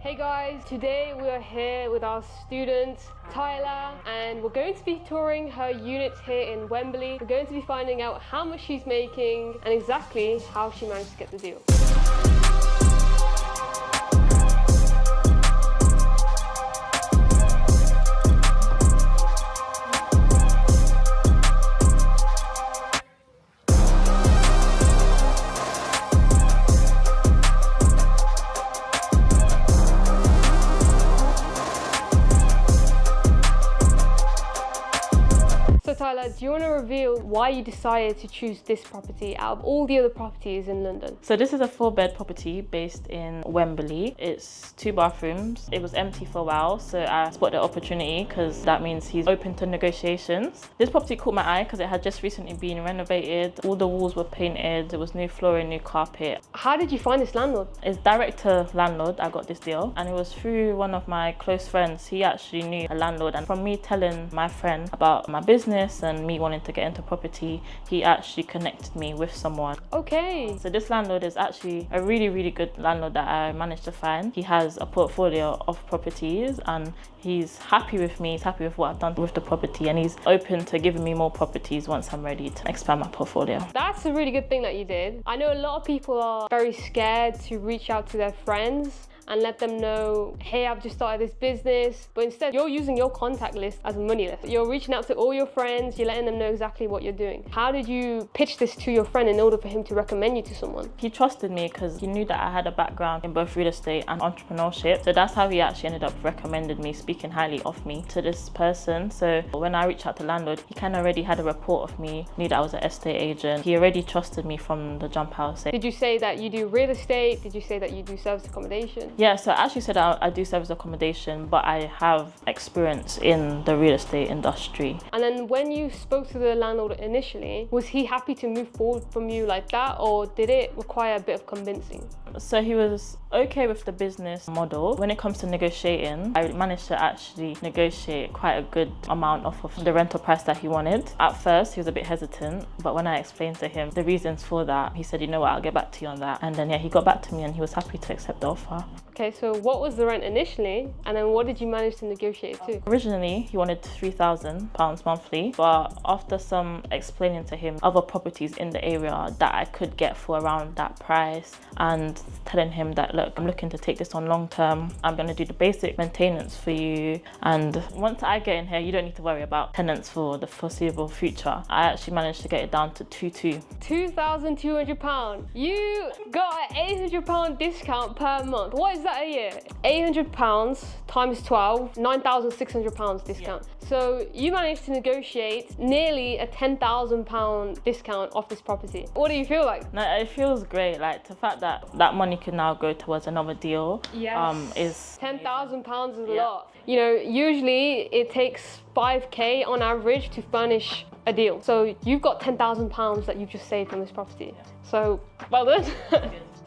Hey guys, today we are here with our student Tyler and we're going to be touring her unit here in Wembley. We're going to be finding out how much she's making and exactly how she managed to get the deal. So Tyler, do you want to reveal why you decided to choose this property out of all the other properties in London? So this is a 4-bed property based in Wembley. It's 2 bathrooms. It was empty for a while, so I spotted the opportunity because that means he's open to negotiations. This property caught my eye because it had just recently been renovated. All the walls were painted. There was new flooring, new carpet. How did you find this landlord? It's direct to landlord. I got this deal, and it was through one of my close friends. He actually knew a landlord, and from me telling my friend about my business and me wanting to get into property, he actually connected me with someone. Okay. So this landlord is actually a really good landlord that I managed to find. He has a portfolio of properties and he's happy with me. He's happy with what I've done with the property, and he's open to giving me more properties once I'm ready to expand my portfolio. That's a really good thing that you did. I know a lot of people are very scared to reach out to their friends and let them know, hey, I've just started this business. But instead, you're using your contact list as a money list. You're reaching out to all your friends, you're letting them know exactly what you're doing. How did you pitch this to your friend in order for him to recommend you to someone? He trusted me because he knew that I had a background in both real estate and entrepreneurship. So that's how he actually ended up recommending me, speaking highly of me to this person. So when I reached out to the landlord, he kind of already had a report of me, knew that I was an estate agent. He already trusted me from the jump out. Did you say that you do real estate? Did you say that you do service accommodation? Yeah, so I actually said I do service accommodation, but I have experience in the real estate industry. And then when you spoke to the landlord initially, was he happy to move forward from you like that, or did it require a bit of convincing? So he was okay with the business model. When it comes to negotiating, I managed to actually negotiate quite a good amount off of the rental price that he wanted. At first, he was a bit hesitant, but when I explained to him the reasons for that, he said, you know what, I'll get back to you on that. And then, yeah, he got back to me and he was happy to accept the offer. Okay, so what was the rent initially, and then what did you manage to negotiate to? Originally, he wanted £3,000 monthly, but after some explaining to him other properties in the area that I could get for around that price, and telling him that, look, I'm looking to take this on long term, I'm going to do the basic maintenance for you, and once I get in here, you don't need to worry about tenants for the foreseeable future. I actually managed to get it down to £2,200. You got an £800 discount per month. What is that a year? £800 times 12, £9,600 discount. Yeah. So you managed to negotiate nearly a £10,000 discount off this property. What do you feel like? No, it feels great. Like the fact that that money can now go towards another deal. Yes. Is £10,000 is a lot. You know, usually it takes 5k on average to furnish a deal. So you've got £10,000 that you've just saved from this property. So well done.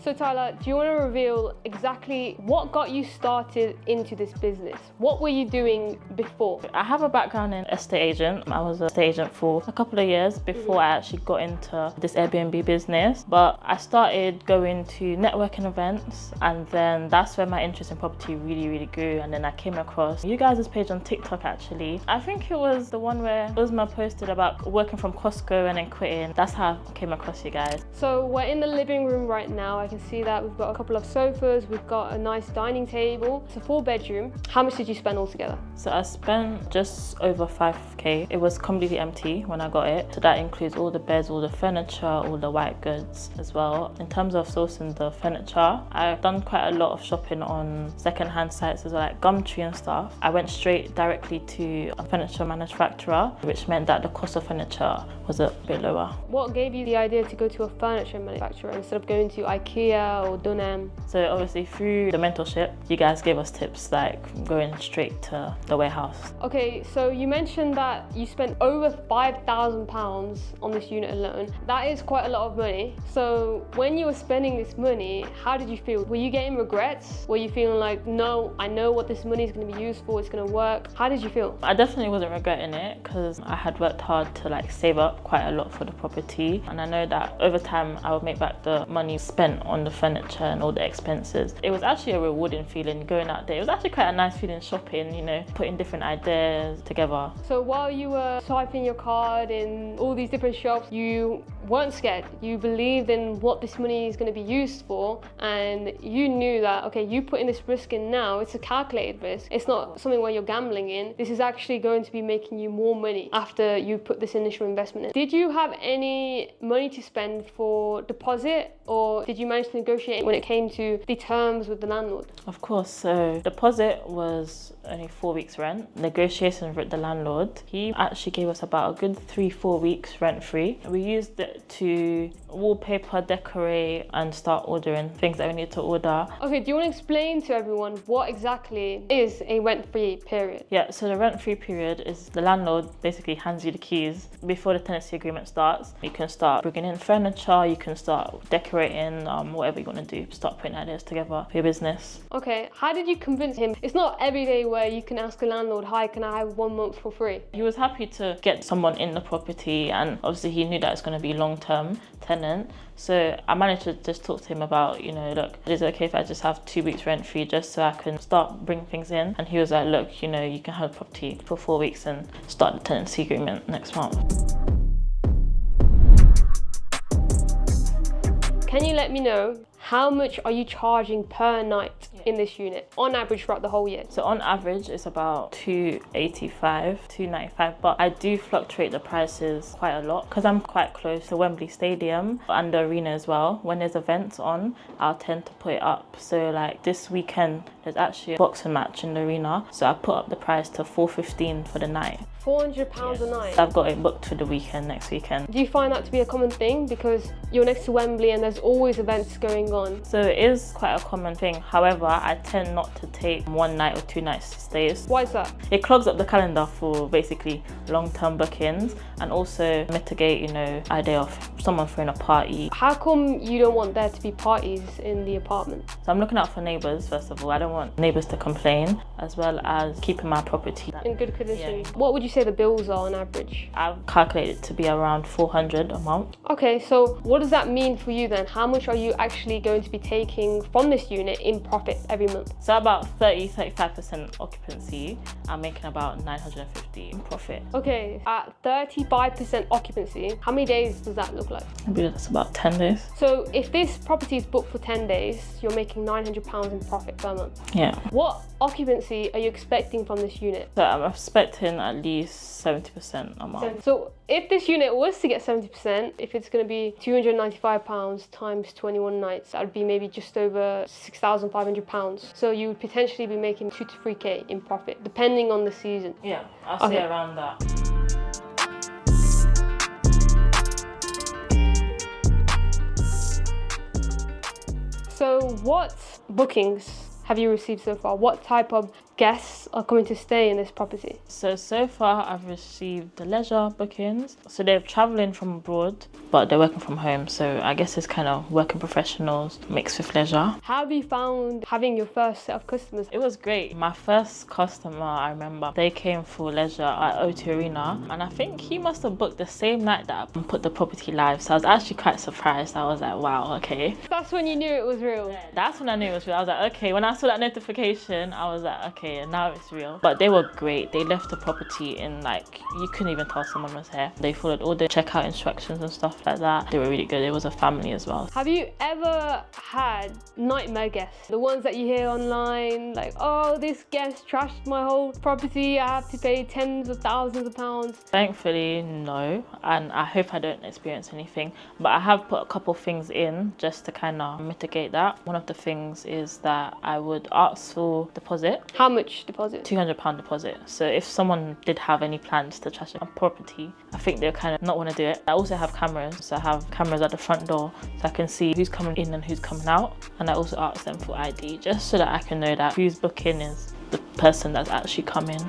So Tyler, do you want to reveal exactly what got you started into this business? What were you doing before? I have a background in estate agent. I was an estate agent for a couple of years before I actually got into this Airbnb business. But I started going to networking events, and then that's where my interest in property really grew. And then I came across you guys' page on TikTok actually. I think it was the one where Uzma posted about working from Costco and then quitting. That's how I came across you guys. So we're in the living room right now. I can see that we've got a couple of sofas, we've got a nice dining table. It's a 4-bedroom. How much did you spend altogether? So I spent just over 5k. It was completely empty when I got it. So that includes all the beds, all the furniture, all the white goods as well. In terms of sourcing the furniture, I've done quite a lot of shopping on second-hand sites as well, like Gumtree and stuff. I went straight directly to a furniture manufacturer, which meant that the cost of furniture was a bit lower. What gave you the idea to go to a furniture manufacturer instead of going to IKEA or Dunham? So obviously through the mentorship, you guys gave us tips like going straight to the warehouse. Okay, so you mentioned that you spent over £5,000 on this unit alone. That is quite a lot of money. So when you were spending this money, how did you feel? Were you getting regrets? Were you feeling like, no, I know what this money is going to be used for, it's going to work? How did you feel? I definitely wasn't regretting it because I had worked hard to save up quite a lot for the property, and I know that over time I would make back the money spent on the furniture and all the expenses. It was actually a rewarding feeling going out there. It was actually quite a nice feeling shopping, you know, putting different ideas together. So while you were swiping your card in all these different shops, you weren't scared. You believed in what this money is going to be used for, and you knew that, okay, you putting this risk in now, it's a calculated risk. It's not something where you're gambling in. This is actually going to be making you more money after you put this initial investment in. Did you have any money to spend for deposit, or did you manage to negotiate when it came to the terms with the landlord? Of course, so deposit was only 4 weeks rent. Negotiations with the landlord, he actually gave us about a good 3-4 weeks rent free. We used it to wallpaper, decorate, and start ordering things that we need to order. Okay, do you want to explain to everyone what exactly is a rent-free period? Yeah, so the rent-free period is the landlord basically hands you the keys before the tenancy agreement starts. You can start bringing in furniture, you can start decorating, whatever you want to do, start putting ideas together for your business. Okay, how did you convince him? It's not every day where you can ask a landlord, hi, can I have 1 month for free? He was happy to get someone in the property, and obviously he knew that it's going to be long-term tenant. So I managed to just talk to him about, you know, look, is it okay if I just have 2 weeks rent free just so I can start bringing things in? And he was like, look, you know, you can have the property for 4 weeks and start the tenancy agreement next month. Can you let me know, how much are you charging per night in this unit on average throughout the whole year? So on average it's about $285, $295, but I do fluctuate the prices quite a lot because I'm quite close to Wembley Stadium and the arena as well. When there's events on, I'll tend to put it up. So like this weekend there's actually a boxing match in the arena, so I put up the price to $415 for the night. £400 a night? I've got it booked for the weekend, next weekend. Do you find that to be a common thing because you're next to Wembley and there's always events going on? So it is quite a common thing. However, I tend not to take 1 night or 2 nights stays. Why is that? It clogs up the calendar for basically long-term bookings, and also mitigate, you know, idea of someone throwing a party. How come you don't want there to be parties in the apartment? So I'm looking out for neighbours, first of all. I don't want neighbours to complain, as well as keeping my property in good condition. Yeah. What would you say the bills are on average? I've calculated to be around $400 a month. Okay, so what does that mean for you then? How much are you actually going to be taking from this unit in profit every month? So about 35% occupancy, I'm making about $950 in profit. Okay, at 35% occupancy, how many days does that look like? Maybe that's about 10 days. So if this property is booked for 10 days, you're making £900 in profit per month. Yeah. What occupancy are you expecting from this unit? So I'm expecting at least 70% a month. So if this unit was to get 70%, if it's going to be £295 times 21 nights, that would be maybe just over £6,500. So you would potentially be making 2 to 3k in profit, depending on the season. Yeah, I'll say around that. So what bookings have you received so far? What type of guests are coming to stay in this property? So far I've received the leisure bookings. So they're traveling from abroad, but they're working from home. So I guess it's kind of working professionals mixed with leisure. How have you found having your first set of customers? It was great. My first customer, I remember, they came for leisure at O2 Arena, and I think he must have booked the same night that I put the property live. So I was actually quite surprised. I was like, wow, okay. That's when you knew it was real. Yeah, that's when I knew it was real. I was like, okay. When I saw that notification, I was like, okay, and now it's real. But they were great. They left the property in like, you couldn't even tell someone was here. They followed all the checkout instructions and stuff like that. They were really good. It was a family as well. Have you ever had nightmare guests? The ones that you hear online, like, oh, this guest trashed my whole property, I have to pay tens of thousands of pounds. Thankfully, no. And I hope I don't experience anything. But I have put a couple things in just to kind of mitigate that. One of the things is that I would ask for deposit. How much deposit? £200 deposit. So if someone did have any plans to trash a property, I think they'll kind of not want to do it. I also have cameras. So I have cameras at the front door so I can see who's coming in and who's coming out. And I also ask them for ID just so that I can know that who's booking is the person that's actually coming.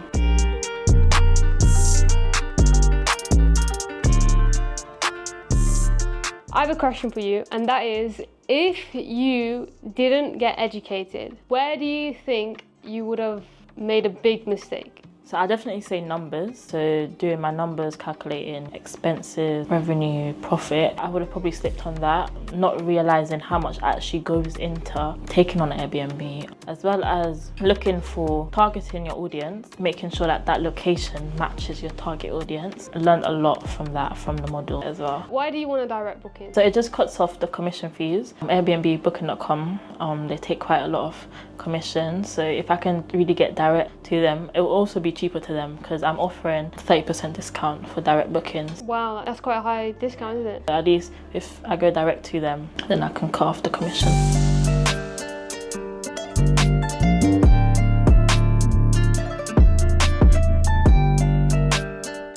I have a question for you, and that is, if you didn't get educated, where do you think you would have made a big mistake? So I definitely say numbers. So doing my numbers, calculating expenses, revenue, profit, I would have probably slipped on that, not realizing how much actually goes into taking on an Airbnb, as well as looking for targeting your audience, making sure that that location matches your target audience. I learned a lot from that, from the model as well. Why do you want a direct booking? So it just cuts off the commission fees. Airbnb, booking.com, they take quite a lot of commission. So if I can really get direct to them, it will also be cheaper to them because I'm offering 30% discount for direct bookings. Wow, that's quite a high discount, isn't it? At least if I go direct to them, then I can cut off the commission.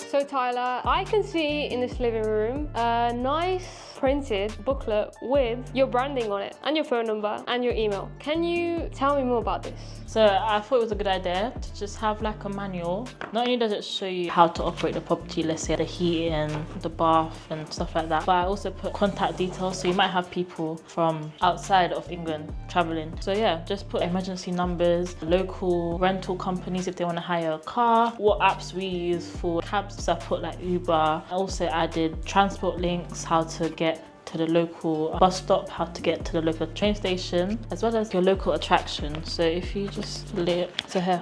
So Tyler, I can see in this living room a nice printed booklet with your branding on it and your phone number and your email. Can you tell me more about this? So I thought it was a good idea to just have like a manual. Not only does it show you how to operate the property, let's say the heating, the bath and stuff like that, but I also put contact details, so you might have people from outside of England traveling. So yeah, just put emergency numbers, local rental companies if they want to hire a car, what apps we use for cabs. So I put like Uber. I also added transport links, how to get to the local bus stop, how to get to the local train station, as well as your local attraction. So if you just lay it to here.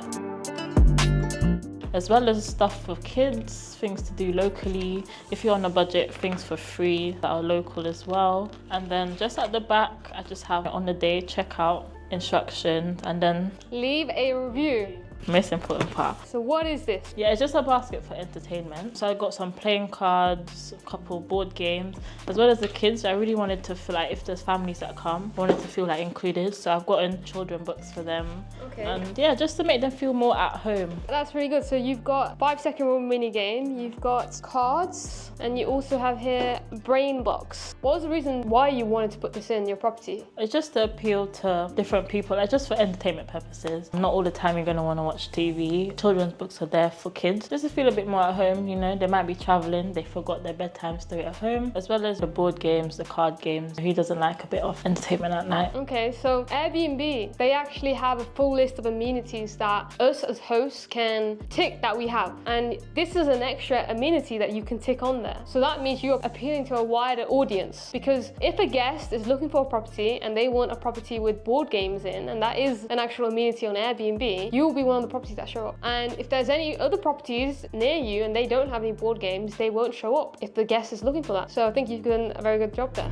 As well as stuff for kids, things to do locally. If you're on a budget, things for free that are local as well. And then just at the back, I just have on the day checkout instructions and then Leave a review. most important part. So what is this? Yeah, it's just a basket for entertainment. So I got some playing cards, a couple board games, as well as the kids. I really wanted to feel like if there's families that come, I wanted to feel like included. So I've gotten children books for them. Okay. And yeah, just to make them feel more at home. That's really good. So you've got 5-second rule mini game, you've got cards, and you also have here brain box. What was the reason why you wanted to put this in your property? It's just to appeal to different people, like just for entertainment purposes. Not all the time you're going to want to watch TV. Children's books are there for kids, just to feel a bit more at home, you know. They might be traveling, they forgot their bedtime story at home, as well as the board games, the card games. Who doesn't like a bit of entertainment at night? Okay, so Airbnb, they actually have a full list of amenities that us as hosts can tick that we have. And this is an extra amenity that you can tick on there. So that means you're appealing to a wider audience, because if a guest is looking for a property and they want a property with board games in, and that is an actual amenity on Airbnb, you'll be one of the properties that show up. And if there's any other properties near you and they don't have any board games, they won't show up if the guest is looking for that. So I think you've done a very good job there.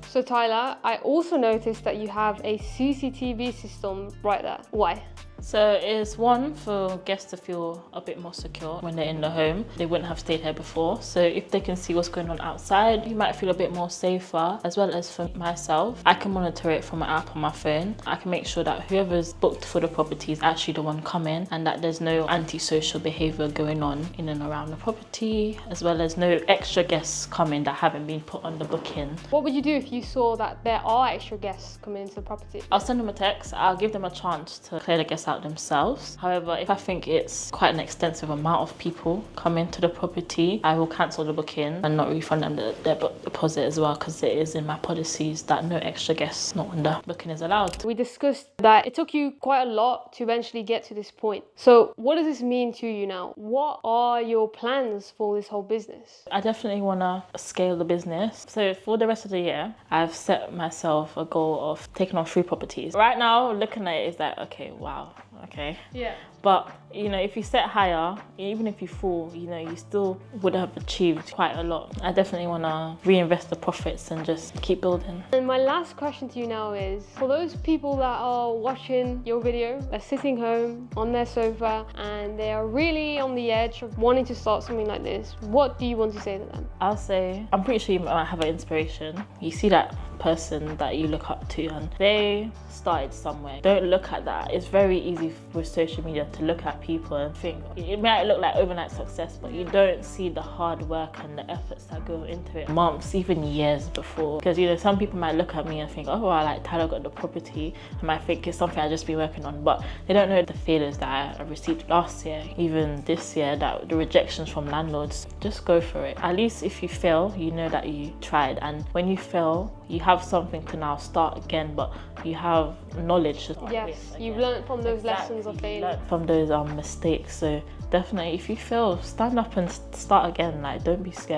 So Tyler, I also noticed that you have a CCTV system right there. Why? So it's one for guests to feel a bit more secure when they're in the home. They wouldn't have stayed here before. So if they can see what's going on outside, you might feel a bit more safer. As well as for myself, I can monitor it from an app on my phone. I can make sure that whoever's booked for the property is actually the one coming, and that there's no antisocial behavior going on in and around the property, as well as no extra guests coming that haven't been put on the booking. What would you do if you saw that there are extra guests coming into the property? I'll send them a text. I'll give them a chance to clear the guests out themselves. However, if I think it's quite an extensive amount of people coming to the property, I will cancel the booking and not refund them their deposit as well, because it is in my policies that no extra guests not when the booking is allowed. We discussed that it took you quite a lot to eventually get to this point. So what does this mean to you now? What are your plans for this whole business? I definitely want to scale the business. So for the rest of the year, I've set myself a goal of taking on 3 properties. Right now, looking at it is like, okay, wow, okay. Yeah. But, you know, if you set higher, even if you fall, you know, you still would have achieved quite a lot. I definitely want to reinvest the profits and just keep building. And my last question to you now is, for those people that are watching your video, they're sitting home on their sofa and they are really on the edge of wanting to start something like this, what do you want to say to them? I'll say, I'm pretty sure you might have an inspiration. You see that person that you look up to and they started somewhere. Don't look at that. It's very easy with social media to look at people and think it might look like overnight success, but you don't see the hard work and the efforts that go into it months, even years before. Because, you know, some people might look at me and think, oh, well, like Tyler got the property. I might think it's something I just been working on, but they don't know the failures that I received last year, even this year, that the rejections from landlords. Just go for it. At least if you fail, you know that you tried, and when you fail, you have have something to now start again, but you have knowledge to start Yes, with you've again. learned from those lessons of failing. Learn from those mistakes. So definitely, if you fail, stand up and start again. Like, don't be scared.